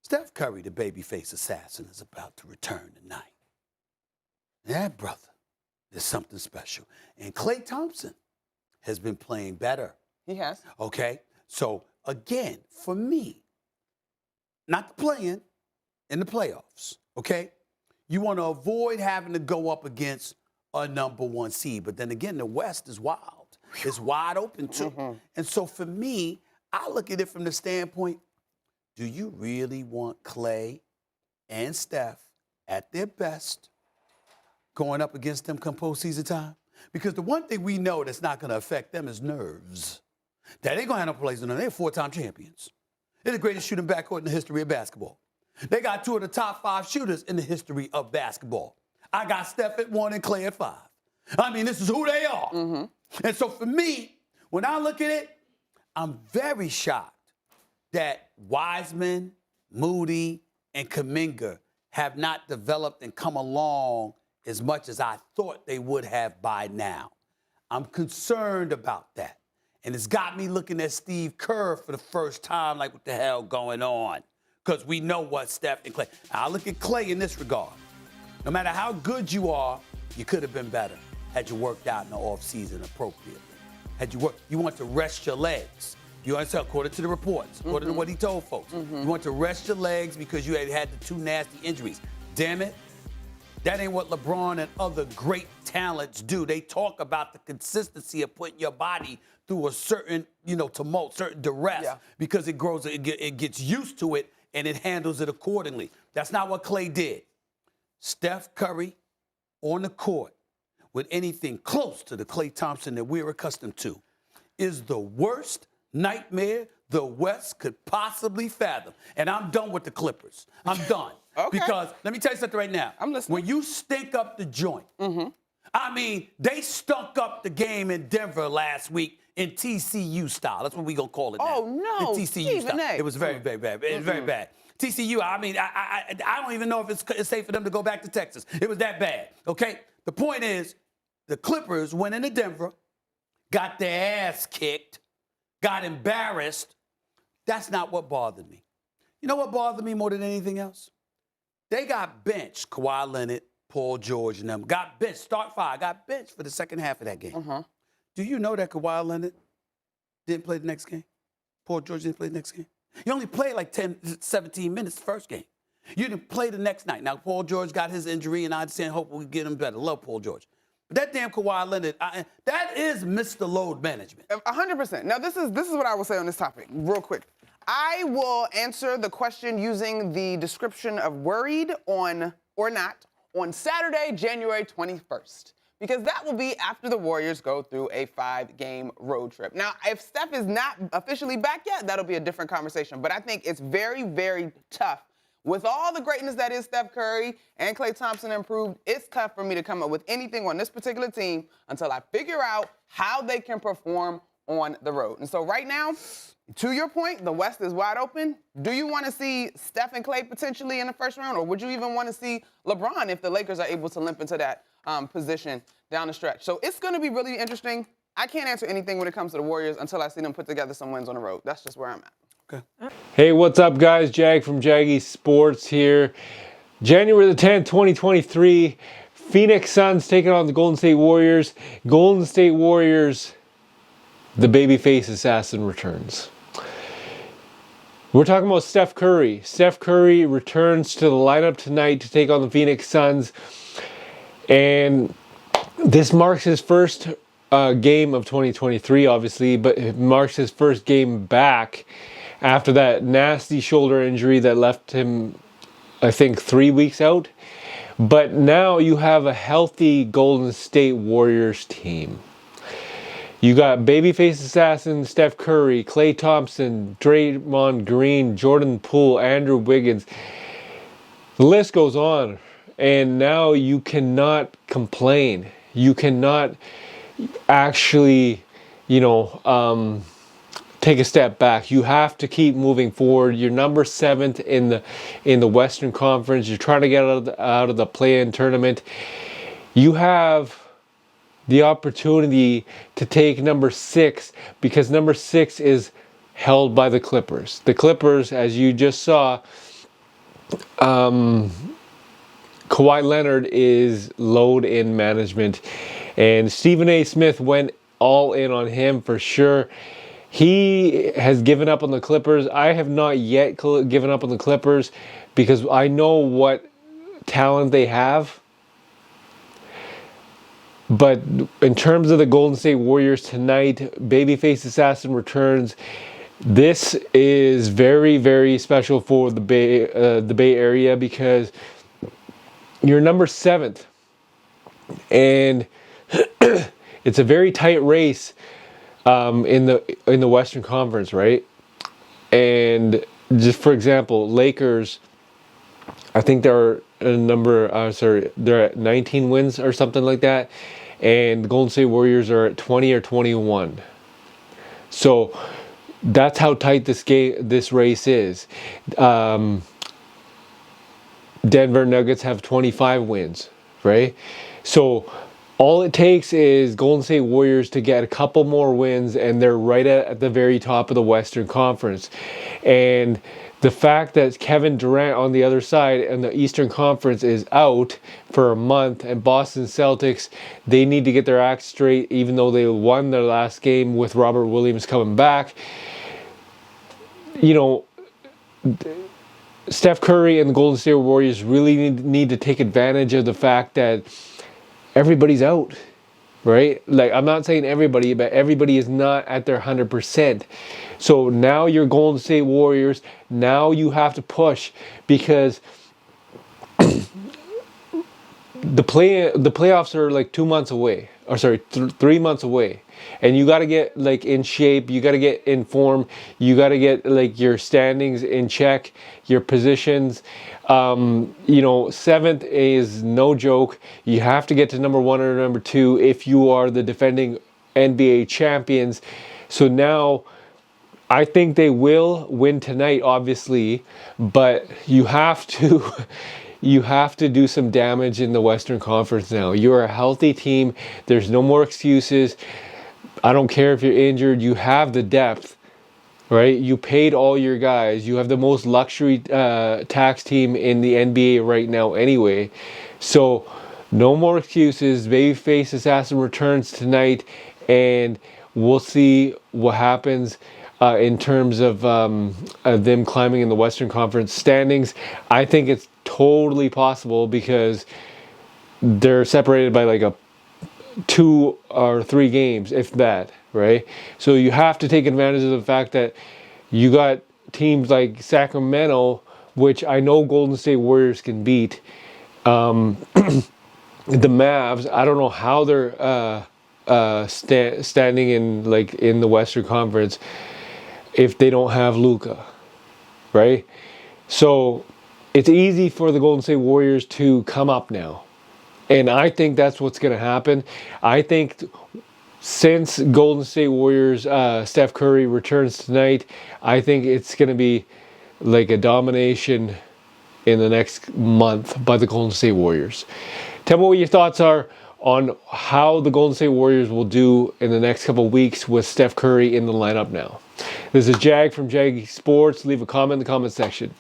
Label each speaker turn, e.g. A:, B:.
A: Steph Curry, the babyface assassin, is about to return tonight. That brother is something special. And Klay Thompson has been playing better.
B: He has.
A: Okay? So, again, for me, not playing in the playoffs, okay? You want to avoid having to go up against a number one seed. But then again, the West is wild. It's wide open, too.
B: Mm-hmm.
A: And so for me, I look at it from the standpoint, do you really want Klay and Steph at their best going up against them come postseason time? Because the one thing we know that's not going to affect them is nerves. That ain't going to have no place in them. They're four-time champions. They're the greatest shooting backcourt in the history of basketball. They got two of the top 5 shooters in the history of basketball. I got Steph at 1 and Klay at 5. I mean, this is who they are.
B: Mm-hmm.
A: And so for me, when I look at it, I'm very shocked that Wiseman, Moody, and Kuminga have not developed and come along as much as I thought they would have by now. I'm concerned about that. And it's got me looking at Steve Kerr for the first time, like, what the hell going on? Because we know what Steph and Klay. I look at Klay in this regard. No matter how good you are, you could have been better had you worked out in the offseason appropriately. Had you worked, you want to rest your legs. You understand, according to the reports, according to what he told folks. You want to rest your legs because you had the 2 nasty injuries. Damn it. That ain't what LeBron and other great talents do. They talk about the consistency of putting your body through a certain, tumult, certain duress, because it grows, it gets used to it, and it handles it accordingly. That's not what Klay did. Steph Curry on the court with anything close to the Klay Thompson that we're accustomed to is the worst nightmare the West could possibly fathom. And I'm done with the Clippers. I'm done.
B: Okay.
A: Because let me tell you something right now.
B: I'm listening.
A: When you stink up the joint, I mean, they stunk up the game in Denver last week in TCU style. That's what we're going to call it now.
B: Oh, no.
A: In TCU style. It was very, very bad. It was very bad. TCU, I mean, I don't even know if it's safe for them to go back to Texas. It was that bad, okay? The point is, the Clippers went into Denver, got their ass kicked, got embarrassed. That's not what bothered me. You know what bothered me more than anything else? They got benched, Kawhi Leonard, Paul George, and them. Got benched, start 5, got benched for the second half of that game. Do you know that Kawhi Leonard didn't play the next game? Paul George didn't play the next game? He only played like 10, 17 minutes the first game. You didn't play the next night. Now, Paul George got his injury, and I understand, hope we get him better. Love Paul George. But that damn Kawhi Leonard, that is Mr. Load Management.
B: 100%. Now, this is what I will say on this topic, real quick. I will answer the question using the description of worried or not on Saturday, January 21st. Because that will be after the Warriors go through a 5-game road trip. Now, if Steph is not officially back yet, that'll be a different conversation. But I think it's very, very tough. With all the greatness that is Steph Curry and Klay Thompson improved, it's tough for me to come up with anything on this particular team until I figure out how they can perform on the road. And so right now, to your point, the West is wide open. Do you want to see Steph and Klay potentially in the first round, or would you even want to see LeBron if the Lakers are able to limp into that position down the stretch? So it's going to be really interesting. I can't answer anything when it comes to the Warriors until I see them put together some wins on the road. That's just where I'm at.
A: Okay.
C: Hey, what's up, guys? Jag from Jaggy Sports here. January the 10th, 2023, Phoenix Suns taking on the Golden State Warriors. Golden State Warriors, the babyface assassin returns. We're talking about Steph Curry. Steph Curry returns to the lineup tonight to take on the Phoenix Suns. And this marks his first game of 2023, obviously, but it marks his first game back after that nasty shoulder injury that left him, I think, 3 weeks out. But now you have a healthy Golden State Warriors team. You got babyface assassin Steph Curry, Klay Thompson, Draymond Green, Jordan Poole, Andrew Wiggins. The list goes on. And now you cannot complain. You cannot actually, take a step back. You have to keep moving forward. You're number 7th in the Western Conference. You're trying to get out of the play-in tournament. You have the opportunity to take number 6 because number 6 is held by the Clippers. The Clippers, as you just saw, Kawhi Leonard is load in management, and Stephen A. Smith went all in on him for sure. He has given up on the Clippers. I have not yet given up on the Clippers because I know what talent they have. But in terms of the Golden State Warriors tonight, Babyface Assassin returns. This is very, very special for the Bay Area because you're number 7th, and it's a very tight race in the Western Conference, right? And just for example, Lakers, I think they're they're at 19 wins or something like that, and the Golden State Warriors are at 20 or 21. So that's how tight this race is. Denver Nuggets have 25 wins, right? So all it takes is Golden State Warriors to get a couple more wins, and they're right at the very top of the Western Conference. And the fact that Kevin Durant on the other side and the Eastern Conference is out for a month, and Boston Celtics, they need to get their act straight, even though they won their last game with Robert Williams coming back. You know, Steph Curry and the Golden State Warriors really need to take advantage of the fact that everybody's out, right? Like, I'm not saying everybody, but everybody is not at their 100%. So now you're Golden State Warriors. Now you have to push because the playoffs are like 2 months away. Or sorry, 3 months away. And you got to get like in shape. You got to get in form. You got to get like your standings in check, your positions. You know, 7th is no joke. You have to get to number 1 or number 2 if you are the defending NBA champions. So now I think they will win tonight, obviously, but you have to do some damage in the Western Conference now. You're a healthy team. There's no more excuses. I don't care if you're injured. You have the depth, right? You paid all your guys. You have the most luxury tax team in the NBA right now anyway. So no more excuses. Babyface Assassin returns tonight, and we'll see what happens in terms of them climbing in the Western Conference standings. I think it's totally possible because they're separated by like 2 or 3 games, if that, right? So you have to take advantage of the fact that you got teams like Sacramento, which I know Golden State Warriors can beat. The Mavs, I don't know how they're standing in the Western Conference if they don't have Luka, right? So it's easy for the Golden State Warriors to come up now. And I think that's what's going to happen. I think since Golden State Warriors, Steph Curry returns tonight, I think it's going to be like a domination in the next month by the Golden State Warriors. Tell me what your thoughts are on how the Golden State Warriors will do in the next couple of weeks with Steph Curry in the lineup now. This is Jag from Jag Sports. Leave a comment in the comment section.